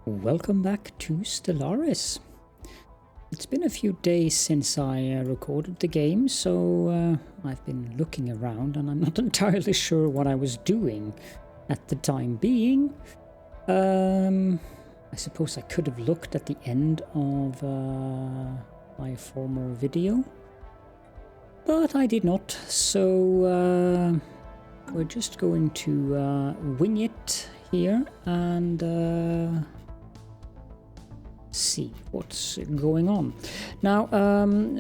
Welcome back to Stellaris. It's been a few days since I recorded the game, so I've been looking around and I'm not entirely sure what I was doing at the time being. I suppose I could have looked at the end of my former video, but I did not, so we're just going to wing it here and see what's going on. Now,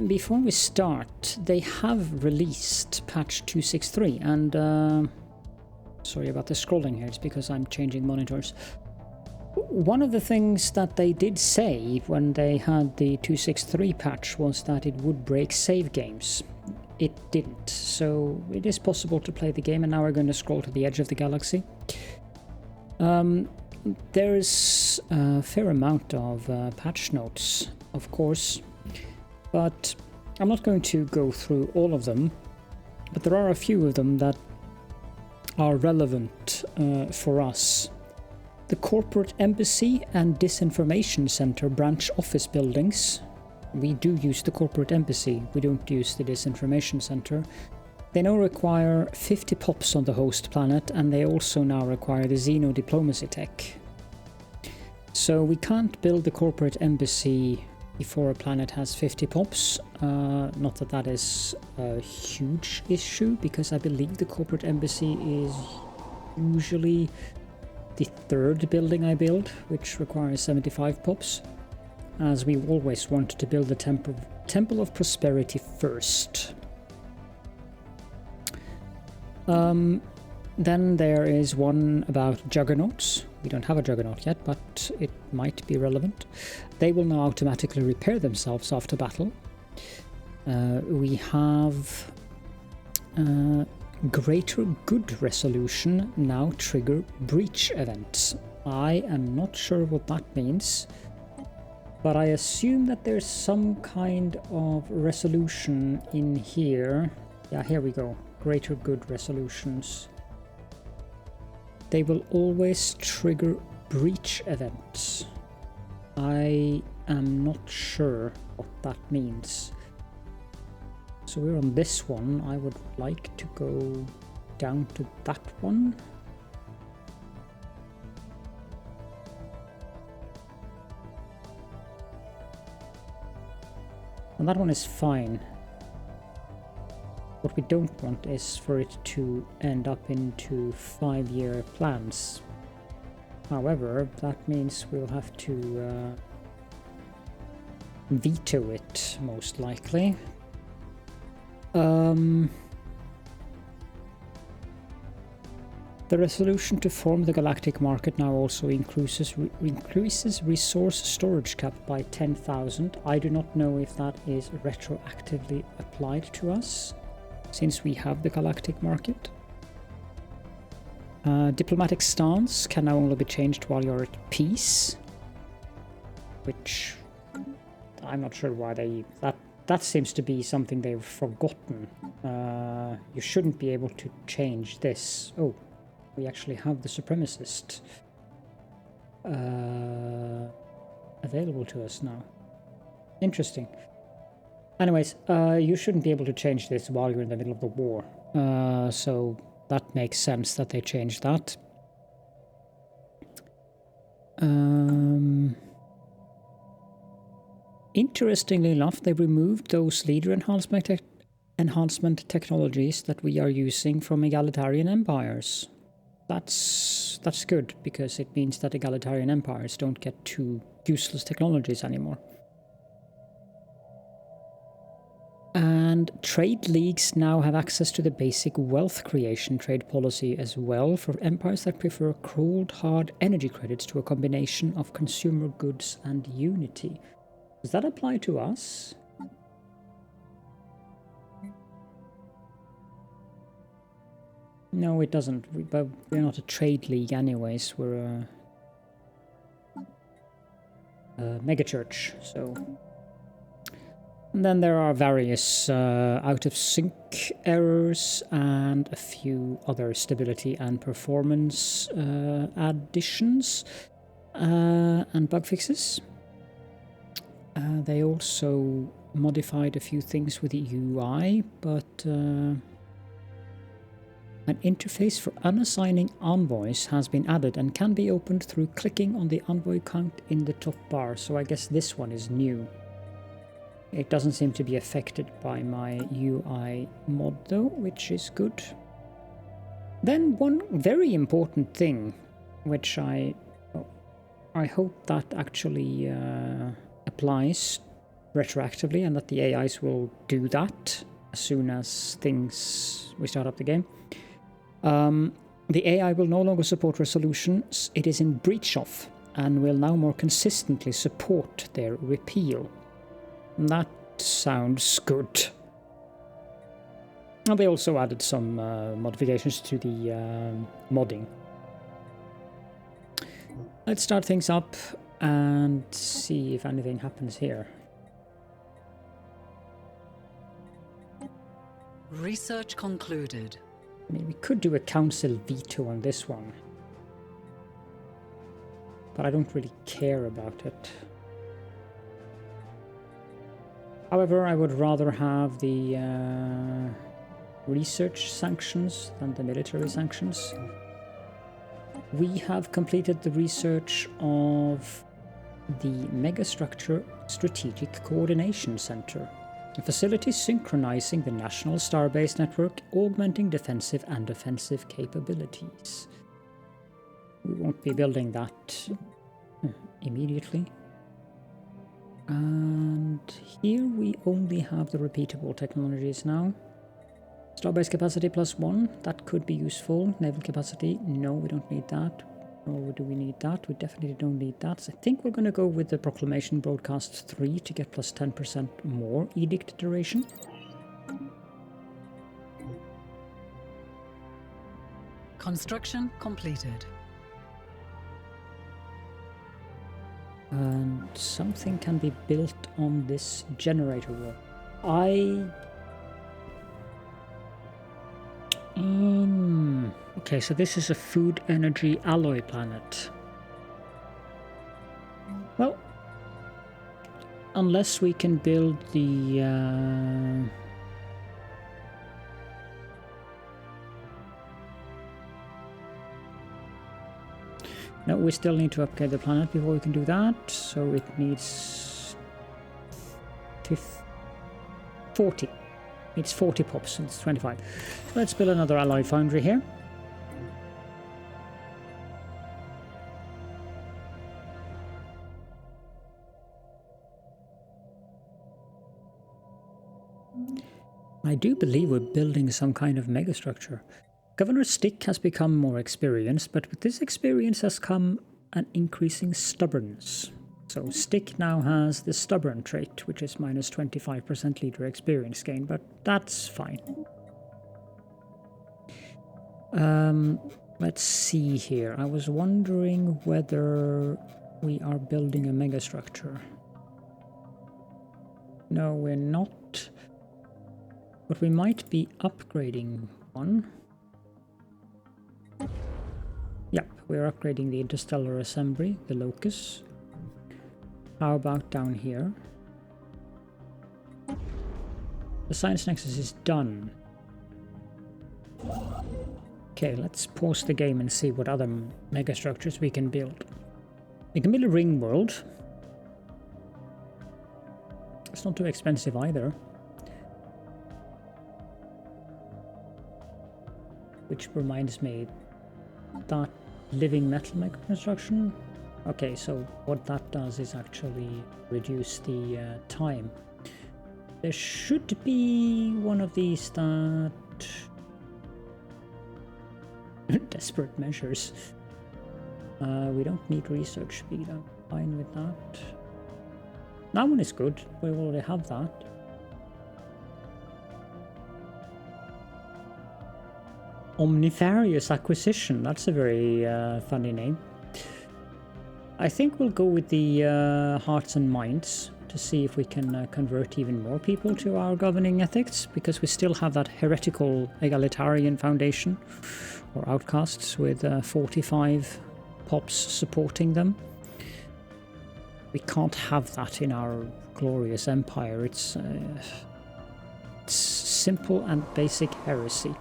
before we start, they have released patch 263, and sorry about the scrolling here, it's because I'm changing monitors. One of the things that they did say when they had the 263 patch was that it would break save games. It didn't, so it is possible to play the game, and now we're going to scroll to the edge of the galaxy. There's a fair amount of patch notes, of course, but I'm not going to go through all of them, but there are a few of them that are relevant for us. The Corporate Embassy and Disinformation Center branch office buildings. We do use the Corporate Embassy, we don't use the Disinformation Center. They now require 50 pops on the host planet, and they also now require the Xeno diplomacy tech. So we can't build the corporate embassy before a planet has 50 pops. Not that that is a huge issue, because I believe the corporate embassy is usually the third building I build, which requires 75 pops, as we always want to build the Temple of Prosperity first. Then there is one about juggernauts. We don't have a juggernaut yet, but it might be relevant. They will now automatically repair themselves after battle. We have greater good resolution now trigger breach events. I am not sure what that means, but I assume that there's some kind of resolution in here. Yeah, here we go. Greater good resolutions. They will always trigger breach events. I am not sure what that means. So we're on this one. I would like to go down to that one. And that one is fine. What we don't want is for it to end up into 5-year plans. However, that means we'll have to veto it, most likely. The resolution to form the galactic market now also increases resource storage cap by 10,000. I do not know if that is retroactively applied to us, since we have the galactic market. Diplomatic stance can now only be changed while you're at peace, which I'm not sure why that seems to be something they've forgotten. You shouldn't be able to change this. Oh, we actually have the supremacist available to us now. Interesting. Anyways, you shouldn't be able to change this while you're in the middle of the war. So that makes sense that they changed that. Interestingly enough, they removed those leader enhancement technologies that we are using from egalitarian empires. That's good, because it means that egalitarian empires don't get two useless technologies anymore. And trade leagues now have access to the basic wealth creation trade policy as well for empires that prefer cold hard energy credits to a combination of consumer goods and unity. Does that apply to us? No, it doesn't. But we're not a trade league anyways. We're a megachurch, so. And then there are various out of sync errors and a few other stability and performance additions. and bug fixes. They also modified a few things with the UI, but an interface for unassigning envoys has been added and can be opened through clicking on the envoy count in the top bar. So I guess this one is new. It doesn't seem to be affected by my UI mod though, which is good. Then one very important thing, which I hope that actually applies retroactively and that the AIs will do that as soon as we start up the game. The AI will no longer support resolutions it is in breach of and will now more consistently support their repeal. And that sounds good. And they also added some modifications to the modding. Let's start things up and see if anything happens here. Research concluded. I mean, we could do a council veto on this one, but I don't really care about it. However, I would rather have the research sanctions than the military sanctions. We have completed the research of the Megastructure Strategic Coordination Center, a facility synchronizing the national starbase network, augmenting defensive and offensive capabilities. We won't be building that immediately. And here we only have the repeatable technologies now. Starbase capacity +1, that could be useful. Naval capacity, no, we don't need that. Or do we need that? We definitely don't need that. So I think we're going to go with the Proclamation Broadcast 3 to get plus 10% more edict duration. Construction completed. And something can be built on this generator wall. Okay, so this is a food energy alloy planet. Well, unless we can build the no, we still need to upgrade the planet before we can do that, so it needs 40. It's 40 pops, and it's 25. Let's build another alloy foundry here. I do believe we're building some kind of megastructure. Governor Stick has become more experienced, but with this experience has come an increasing stubbornness. So Stick now has the stubborn trait, which is minus 25% leader experience gain, but that's fine. Let's see here. I was wondering whether we are building a megastructure. No, we're not. But we might be upgrading one. Yep, we're upgrading the interstellar assembly, the locus. How about down here? The science nexus is done. Okay, let's pause the game and see what other megastructures we can build. We can build a ring world. It's not too expensive either. Which reminds me, that living metal construction. Okay, so what that does is actually reduce the time. There should be one of these that... Desperate measures. We don't need research speed, I'm fine with that. That one is good, we already have that. Omnifarious Acquisition, that's a very funny name. I think we'll go with the Hearts and Minds to see if we can convert even more people to our governing ethics, because we still have that heretical egalitarian foundation, or outcasts, with 45 pops supporting them. We can't have that in our glorious empire. It's simple and basic heresy.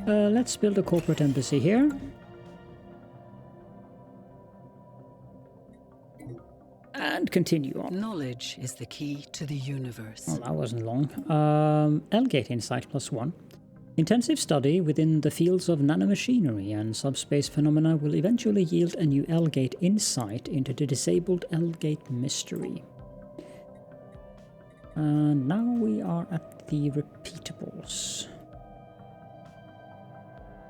Let's build a corporate embassy here. And continue on. Knowledge is the key to the universe. Well, that wasn't long. L-Gate Insight +1. Intensive study within the fields of nanomachinery and subspace phenomena will eventually yield a new L-Gate insight into the disabled L-Gate mystery. And now we are at the repeatables.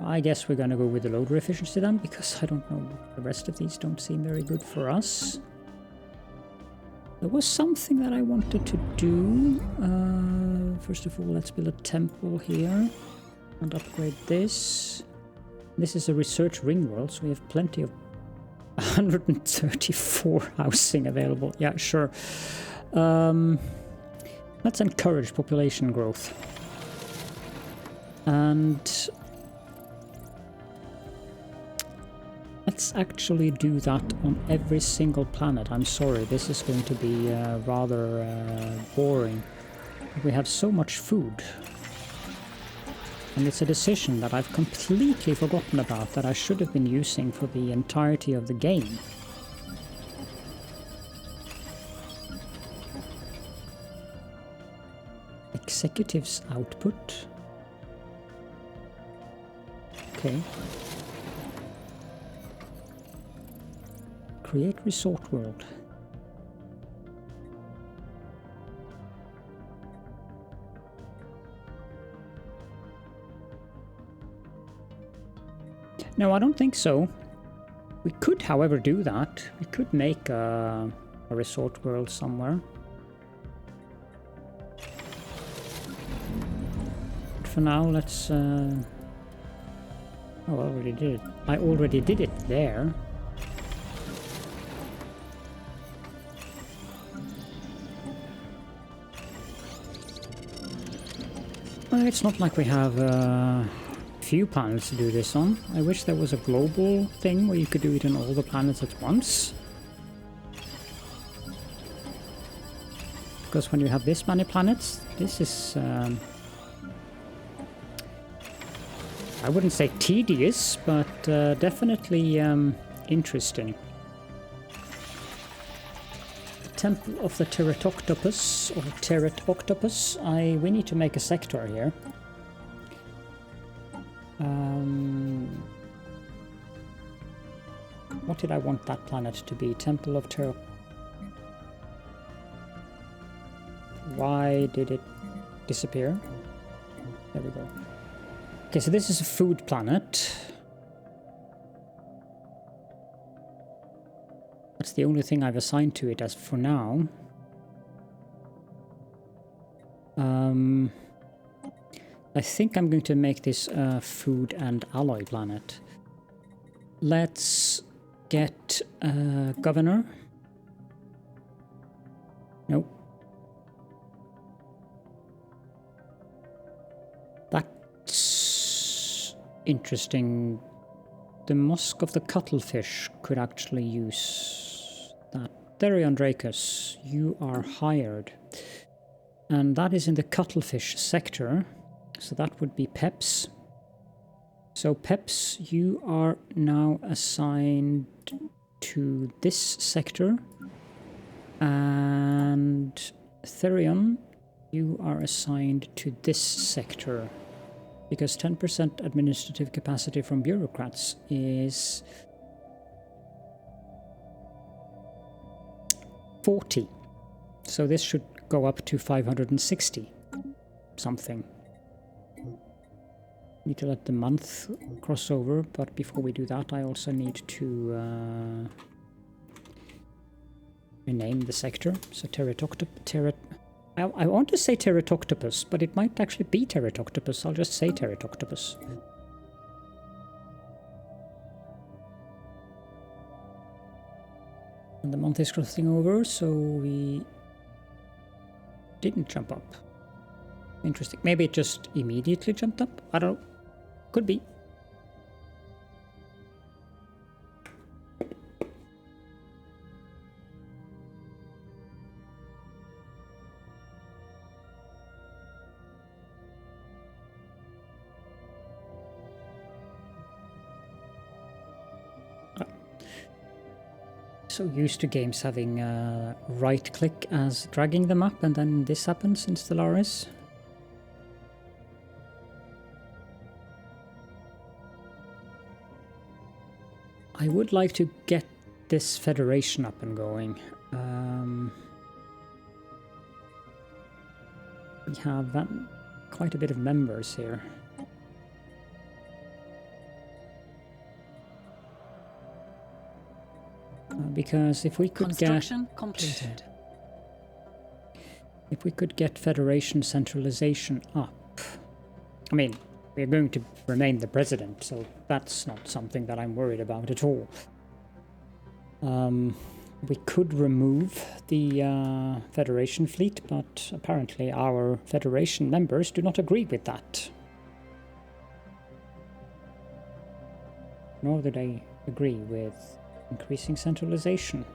I guess we're going to go with the loader efficiency then, because I don't know, the rest of these don't seem very good for us. There was something that I wanted to do. First of all, let's build a temple here and upgrade this. This is a research ring world, so we have plenty of 134 housing available. Yeah, sure. Let's encourage population growth. And let's actually do that on every single planet. I'm sorry, this is going to be rather boring. We have so much food. And it's a decision that I've completely forgotten about that I should have been using for the entirety of the game. Executives output. Okay. Create resort world. No, I don't think so. We could, however, do that. We could make a resort world somewhere. But for now, let's... Oh, I already did it. I already did it there. Well, it's not like we have few planets to do this on. I wish there was a global thing where you could do it on all the planets at once. Because when you have this many planets, this is... I wouldn't say tedious, but definitely interesting. Temple of the Teratoctopus, or Teratoctopus. We need to make a sector here. What did I want that planet to be? Temple of Terra. Why did it disappear? There we go. Okay, so this is a food planet. That's the only thing I've assigned to it as for now. I think I'm going to make this a food and alloy planet. Let's get a governor. Nope. That's interesting. The Mosque of the Cuttlefish could actually use that. Therion Dracus, you are hired. And that is in the Cuttlefish sector. So that would be Peps. So Peps, you are now assigned to this sector. And Therion, you are assigned to this sector. Because 10% administrative capacity from bureaucrats is 40. So this should go up to 560 something. Need to let the month cross over, but before we do that, I also need to rename the sector. So I want to say Teratoctopus, but it might actually be Teratoctopus. I'll just say Teratoctopus. And the month is crossing over, so we didn't jump up. Interesting. Maybe it just immediately jumped up? I don't know. Could be. So used to games having right click as dragging them up, and then this happens in Stellaris. I would like to get this Federation up and going. We have quite a bit of members here. Because if we could completed. If we could get Federation centralization up, I mean, we're going to remain the president, so that's not something that I'm worried about at all. We could remove the Federation fleet, but apparently our Federation members do not agree with that. Nor do they agree with increasing centralization.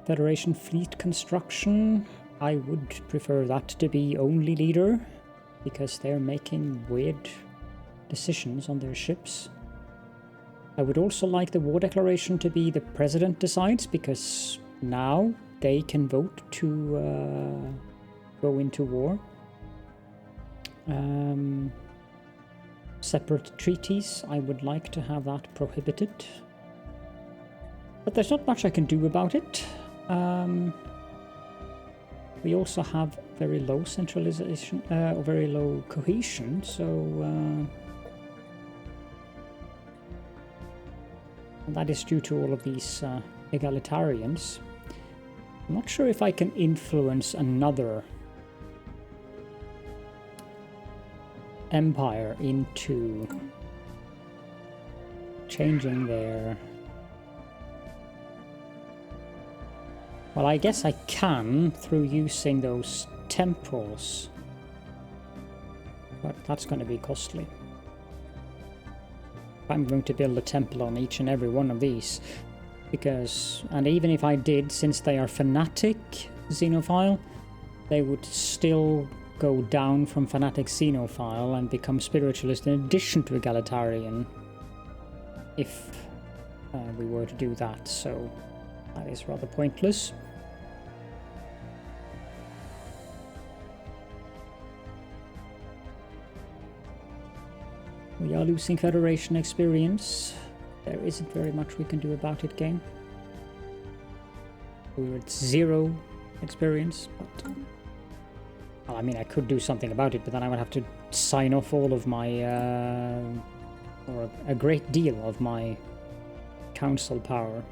Federation fleet construction, I would prefer that to be only leader, because they're making weird decisions on their ships. I would also like the war declaration to be the president decides, because now they can vote to go into war. Separate treaties, I would like to have that prohibited. But there's not much I can do about it. We also have very low centralization, or very low cohesion, so and that is due to all of these egalitarians. I'm not sure if I can influence another empire into changing their... Well, I guess I can through using those temples, but that's going to be costly. I'm going to build a temple on each and every one of these, because, and even if I did, since they are fanatic xenophile, they would still go down from fanatic xenophile and become spiritualist in addition to egalitarian if we were to do that, so that is rather pointless. We are losing Federation experience. There isn't very much we can do about it, game. We're at 0 experience, but... Well, I mean, I could do something about it, but then I would have to sign off all of my... or a great deal of my council power.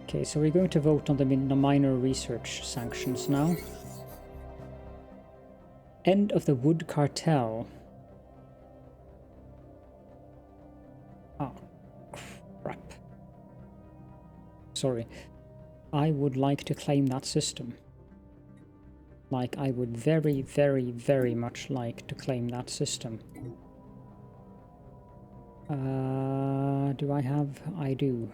Okay, so we're going to vote on the minor research sanctions now. End of the Wood Cartel. Oh, crap. Sorry. I would like to claim that system. Like, I would very, very, very much like to claim that system. Do I have? I do.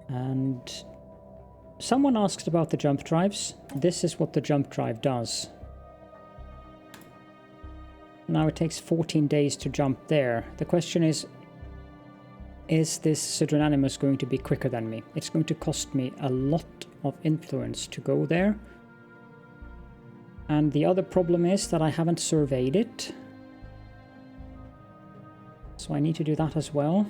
And someone asked about the jump drives. This is what the jump drive does. Now it takes 14 days to jump there. The question is this pseudonymous going to be quicker than me? It's going to cost me a lot of influence to go there. And the other problem is that I haven't surveyed it. So I need to do that as well.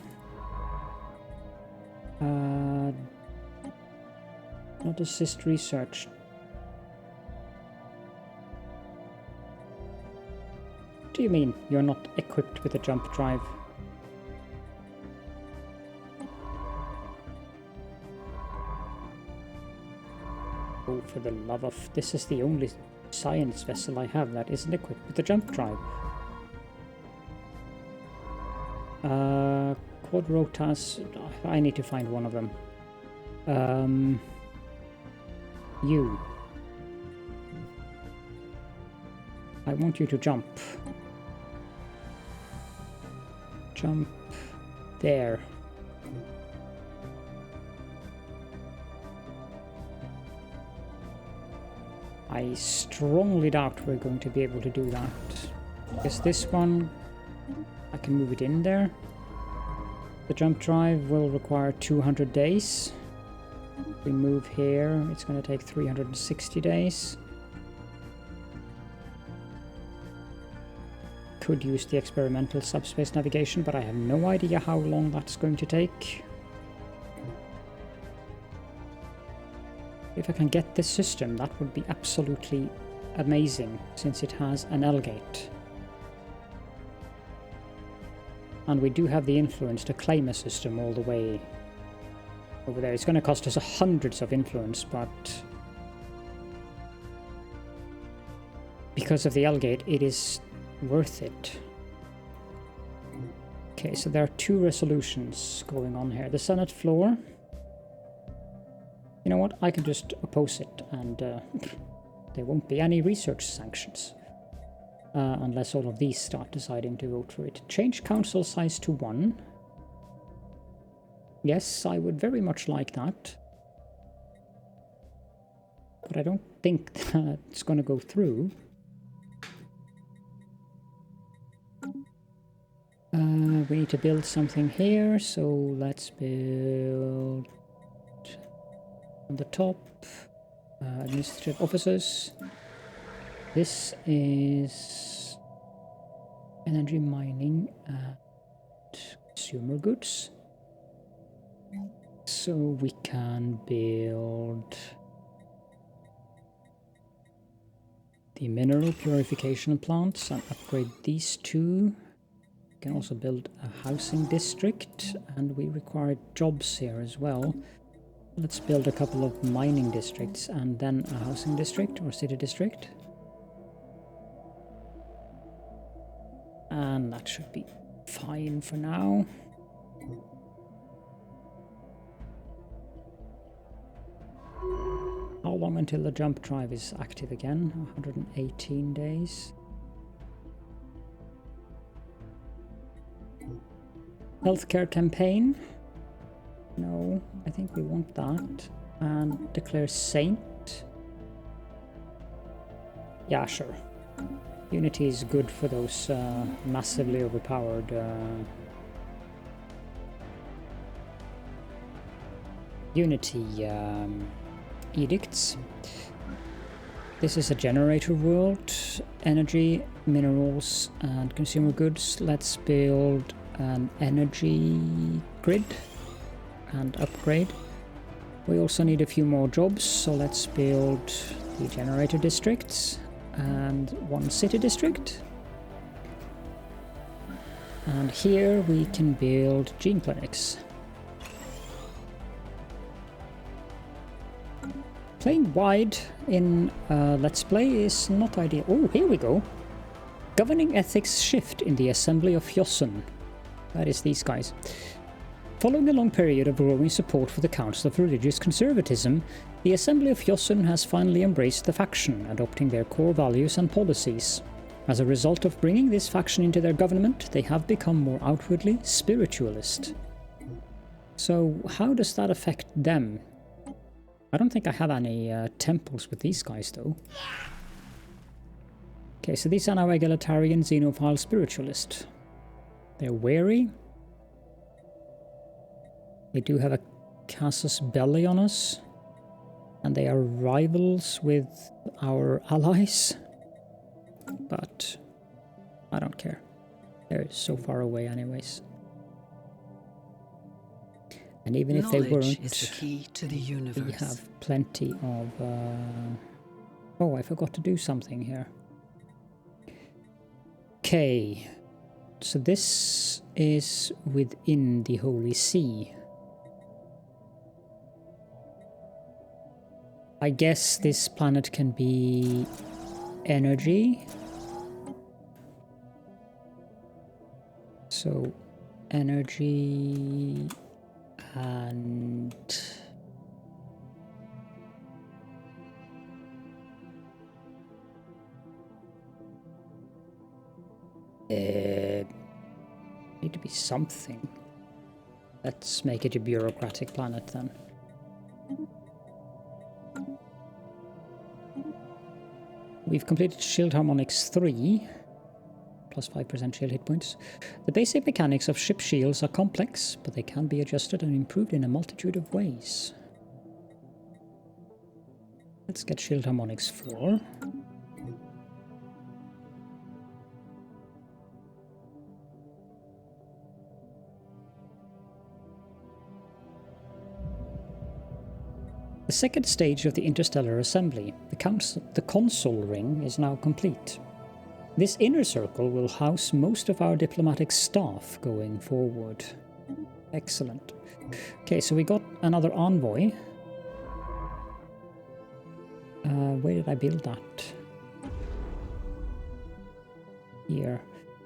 Not assist research. What do you mean you're not equipped with a jump drive? Oh, for the love of... This is the only science vessel I have that isn't equipped with a jump drive. Quadrotas... I need to find one of them. You. I want you to jump. Jump there. I strongly doubt we're going to be able to do that. Because this one, I can move it in there. The jump drive will require 200 days. If we move here, it's going to take 360 days. Could use the experimental subspace navigation, but I have no idea how long that's going to take. If I can get this system, that would be absolutely amazing, since it has an L-gate. And we do have the influence to claim a system all the way over there. It's going to cost us hundreds of influence, but because of the L-gate, it is worth it. Okay, so there are two resolutions going on here. The Senate floor. You know what? I can just oppose it, and there won't be any research sanctions. Unless all of these start deciding to vote for it. Change council size to 1. Yes, I would very much like that. But I don't think that's going to go through. We need to build something here, so let's build on the top. Administrative offices. This is energy mining and consumer goods. So we can build the mineral purification plants and upgrade these two. We can also build a housing district, and we require jobs here as well. Let's build a couple of mining districts and then a housing district or city district. And that should be fine for now. How long until the jump drive is active again? 118 days. Healthcare campaign. No, I think we want that. And declare saint. Yeah, sure. Unity is good for those massively overpowered Unity edicts. This is a generator world. Energy, minerals, and consumer goods. Let's build an energy grid and upgrade. We also need a few more jobs, so let's build the generator districts and one city district. And here we can build gene clinics. Playing wide in Let's Play is not ideal. Oh, here we go. Governing ethics shift in the Assembly of Hyosun. That is these guys. Following a long period of growing support for the Council of Religious Conservatism, the Assembly of Hyosun has finally embraced the faction, adopting their core values and policies. As a result of bringing this faction into their government, they have become more outwardly spiritualist. So how does that affect them? I don't think I have any temples with these guys, though. Okay, so these are now egalitarian xenophile spiritualist. They're wary. They do have a casus belli on us. And they are rivals with our allies. But I don't care. They're so far away anyways. And even if they weren't, is the key to the universe. We have plenty of... Oh, I forgot to do something here. Okay. So this is within the Holy See. I guess this planet can be energy. So energy and need to be something. Let's make it a bureaucratic planet then. We've completed Shield Harmonics 3. plus 5% shield hit points. The basic mechanics of ship shields are complex, but they can be adjusted and improved in a multitude of ways. Let's get Shield Harmonics 4. The second stage of the interstellar assembly, the console ring, is now complete. This inner circle will house most of our diplomatic staff going forward. Excellent. Okay, so we got another envoy. Where did I build that? Here.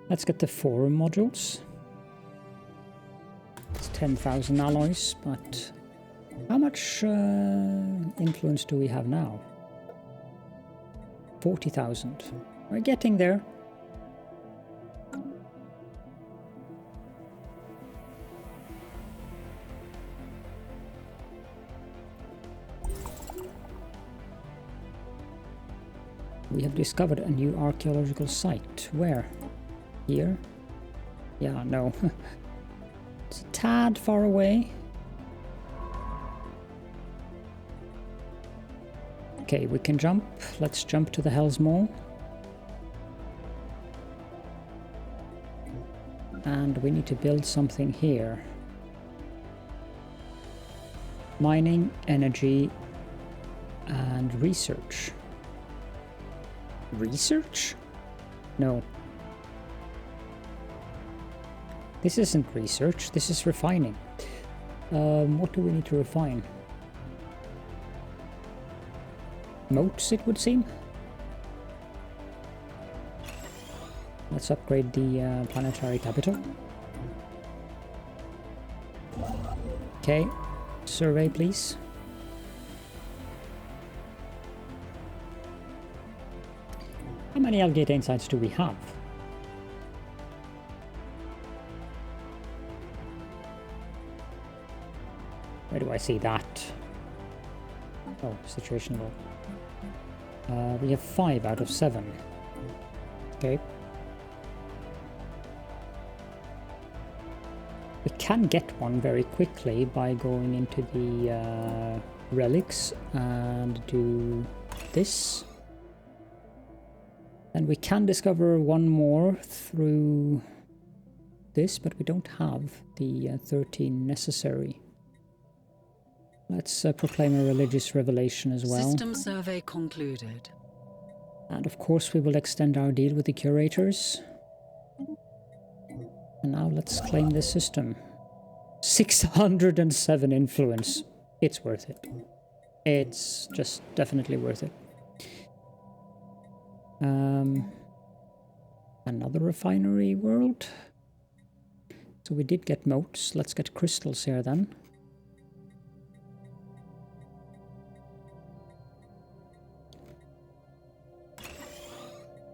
Let's get the forum modules. It's 10,000 alloys, but how much influence do we have now? 40,000. We're getting there. We have discovered a new archaeological site. Where? Here? Yeah, no. It's a tad far away. Okay, we can jump. Let's jump to the Hell's Maw. And we need to build something here. Mining, energy, and research. Research? No. This isn't research, this is refining. What do we need to refine? Moats, it would seem. Let's upgrade the planetary capital. Okay, survey please. How many alligator insights do we have? Where do I see that? Oh, situational. We have 5 out of 7. Okay. We can get one very quickly by going into the Relics and do this. And we can discover one more through this, but we don't have the 13 necessary. Let's proclaim a religious revelation as well. System survey concluded. And of course we will extend our deal with the curators. And now let's claim this system. 607 influence. It's worth it. It's just definitely worth it. Another refinery world. So we did get moats. Let's get crystals here then.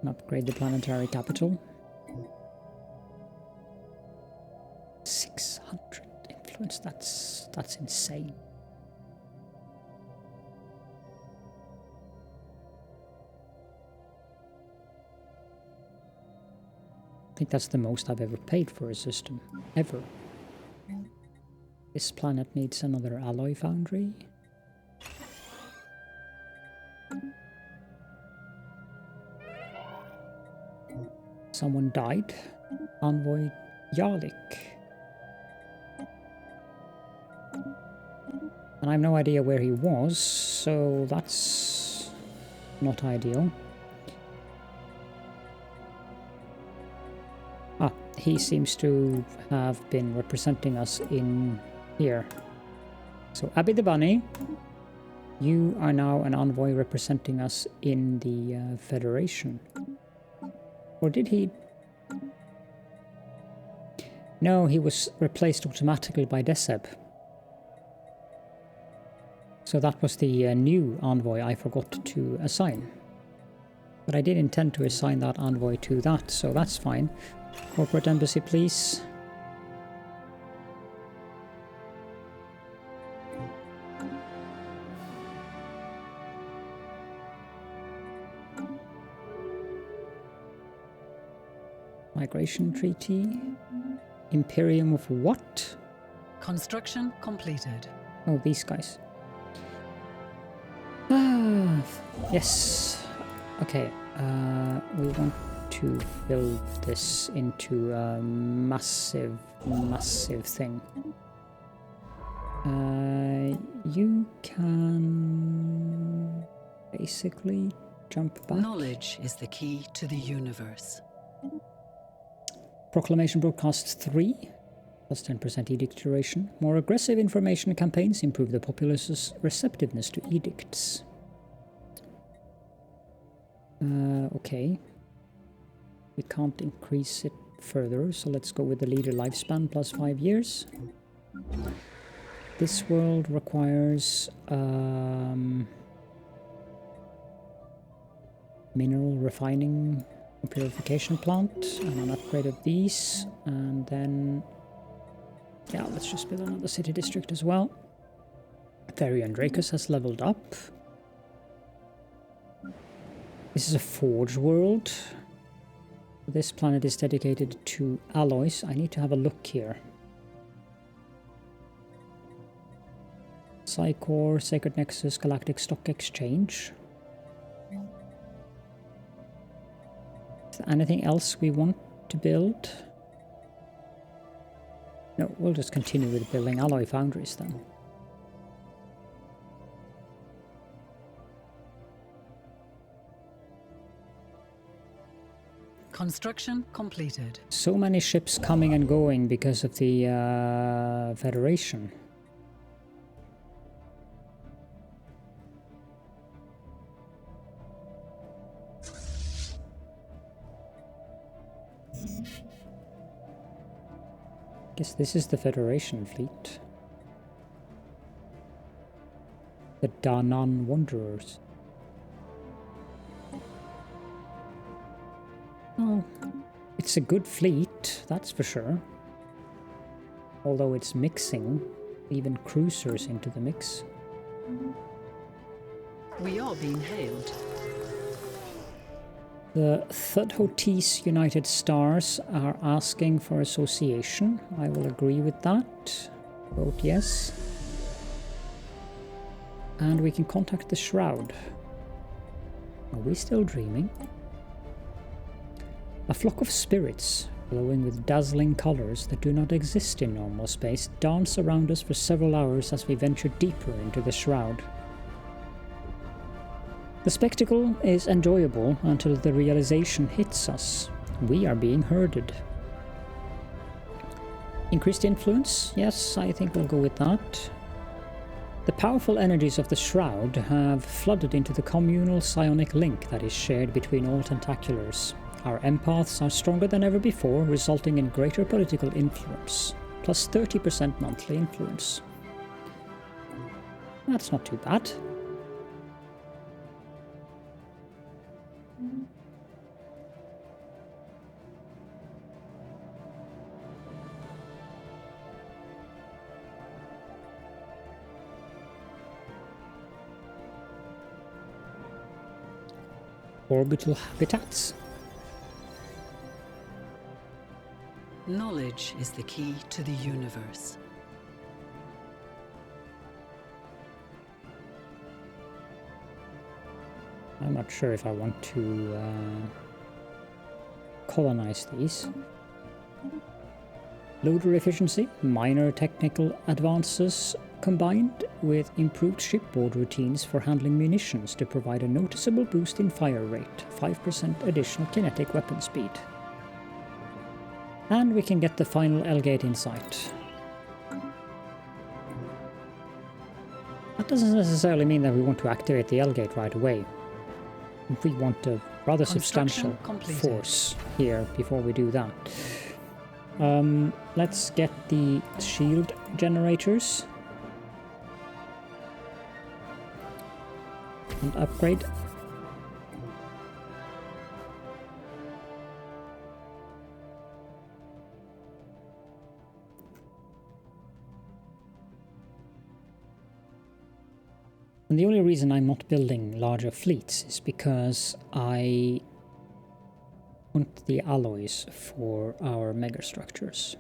And upgrade the planetary capital. 600 influence. That's insane. I think that's the most I've ever paid for a system. Ever. This planet needs another alloy foundry. Someone died. Envoy Yarlik. And I have no idea where he was, so that's not ideal. Ah, he seems to have been representing us in here. So Abby the Bunny, you are now an envoy representing us in the Federation. Or did he? No, he was replaced automatically by Deseb. So that was the new envoy I forgot to assign. But I did intend to assign that envoy to that, so that's fine. Corporate embassy, please. Migration treaty. Imperium of what? Construction completed. Oh, these guys. Ah, yes. Okay, we want to build this into a massive, massive thing. You can basically jump back. Knowledge is the key to the universe. Proclamation broadcasts 3, plus 10% edict duration. More aggressive information campaigns improve the populace's receptiveness to edicts. Okay. We can't increase it further, so let's go with the leader lifespan plus 5 years. This world requires mineral refining purification plant and an upgrade of these, and then yeah, let's just build another city district as well. Therian Dracus has leveled up. This is a forge world. This planet is dedicated to alloys. I need to have a look here. Psychor, Sacred Nexus, Galactic Stock Exchange. Is there anything else we want to build? No, we'll just continue with building alloy foundries then. Construction completed. So many ships coming and going because of the Federation. Guess this is the Federation fleet. The Danan Wanderers. Oh, it's a good fleet, that's for sure. Although it's mixing even cruisers into the mix. We are being hailed. The Thudhotis United Stars are asking for association. I will agree with that. Vote yes. And we can contact the Shroud. Are we still dreaming? A flock of spirits, glowing with dazzling colors that do not exist in normal space, dance around us for several hours as we venture deeper into the Shroud. The spectacle is enjoyable until the realization hits us. We are being herded. Increased influence? Yes, I think we'll go with that. The powerful energies of the Shroud have flooded into the communal psionic link that is shared between all Tentaculars. Our empaths are stronger than ever before, resulting in greater political influence, plus 30% monthly influence. That's not too bad. Orbital habitats. Knowledge is the key to the universe. I'm not sure if I want to colonize these. Loader efficiency, minor technical advances combined with improved shipboard routines for handling munitions to provide a noticeable boost in fire rate, 5% additional kinetic weapon speed. And we can get the final L-gate in sight. That doesn't necessarily mean that we want to activate the L-gate right away. We want a rather substantial force here before we do that. Let's get the shield generators and upgrade. And the only reason I'm not building larger fleets is because I want the alloys for our megastructures.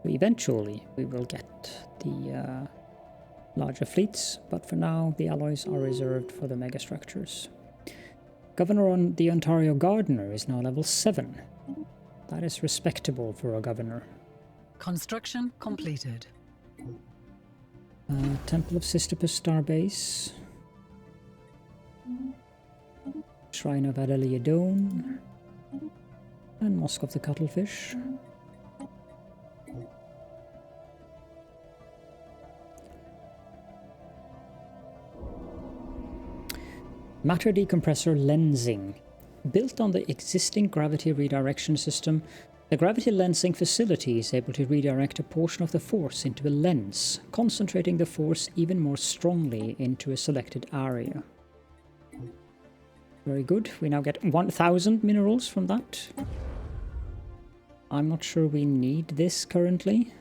Eventually we will get the larger fleets, but for now the alloys are reserved for the megastructures. Governor on the Ontario Gardener is now level 7. That is respectable for a governor. Construction completed. Temple of Sisyphus Starbase. Shrine of Adeliadone. And Mosque of the Cuttlefish. Matter decompressor lensing. Built on the existing gravity redirection system, the gravity lensing facility is able to redirect a portion of the force into a lens, concentrating the force even more strongly into a selected area. Very good. We now get 1000 minerals from that. I'm not sure we need this currently.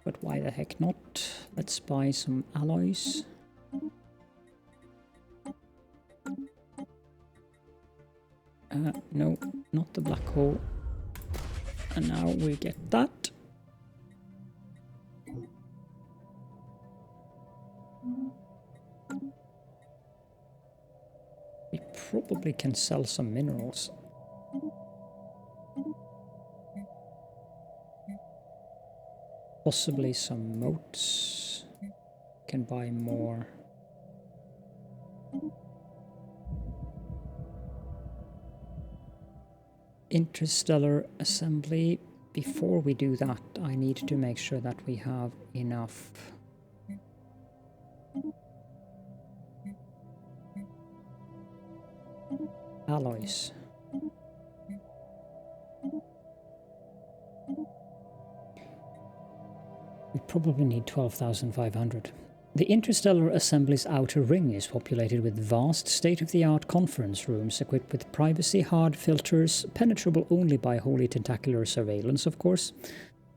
But why the heck not? Let's buy some alloys. No, not the black hole. And now we get that. We probably can sell some minerals. Possibly some motes. Can buy more. Interstellar assembly. Before we do that, I need to make sure that we have enough alloys. We probably need 12,500. The Interstellar Assembly's outer ring is populated with vast state-of-the-art conference rooms equipped with privacy hard filters, penetrable only by wholly tentacular surveillance, of course,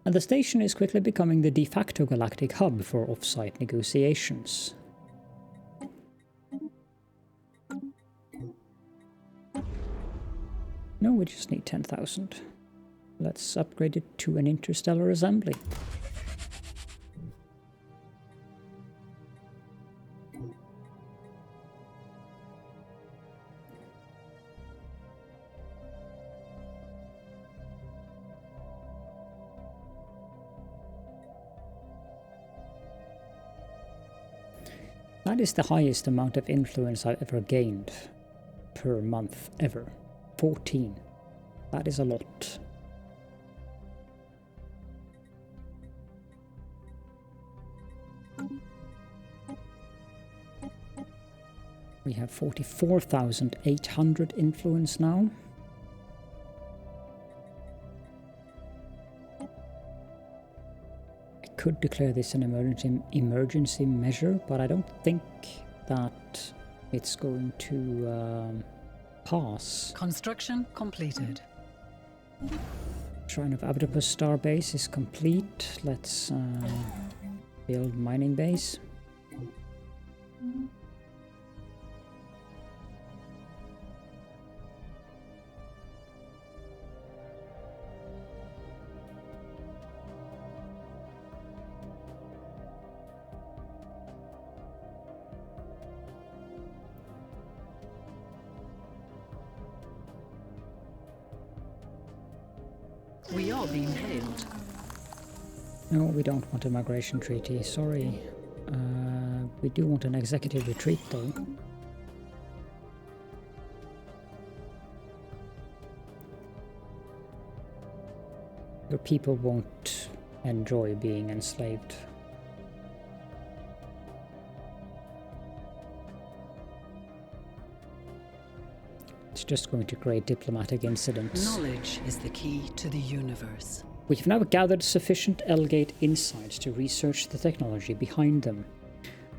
and the station is quickly becoming the de facto galactic hub for off-site negotiations. No, we just need 10,000. Let's upgrade it to an Interstellar Assembly. That is the highest amount of influence I've ever gained per month, ever. 14. That is a lot. We have 44,800 influence now. Could declare this an emergency measure, but I don't think that it's going to pass. Construction completed. Shrine of Abdopus Starbase is complete. Let's build mining base. We are being hailed. No, we don't want a migration treaty, sorry. We do want an executive retreat though. Your people won't enjoy being enslaved. It's just going to create diplomatic incidents. Knowledge is the key to the universe. We have now gathered sufficient L-Gate insights to research the technology behind them.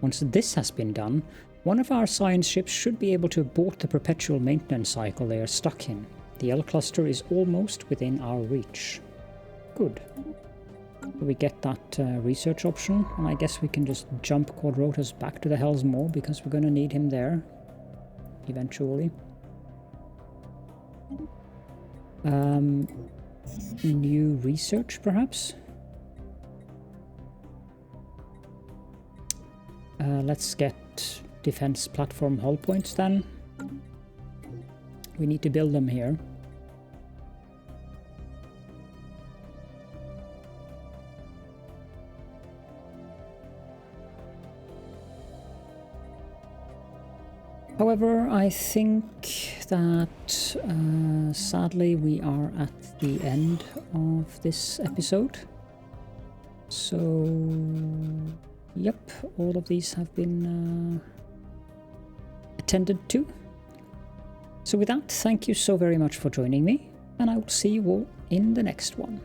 Once this has been done, one of our science ships should be able to abort the perpetual maintenance cycle they are stuck in. The L-Cluster is almost within our reach. Good. We get that research option, and I guess we can just jump Quadrotus back to the Hells Maw because we're going to need him there eventually. New research, perhaps? Let's get defense platform hull points then. We need to build them here. However, I think that sadly we are at the end of this episode. So, yep, all of these have been attended to. So with that, thank you so very much for joining me, and I will see you all in the next one.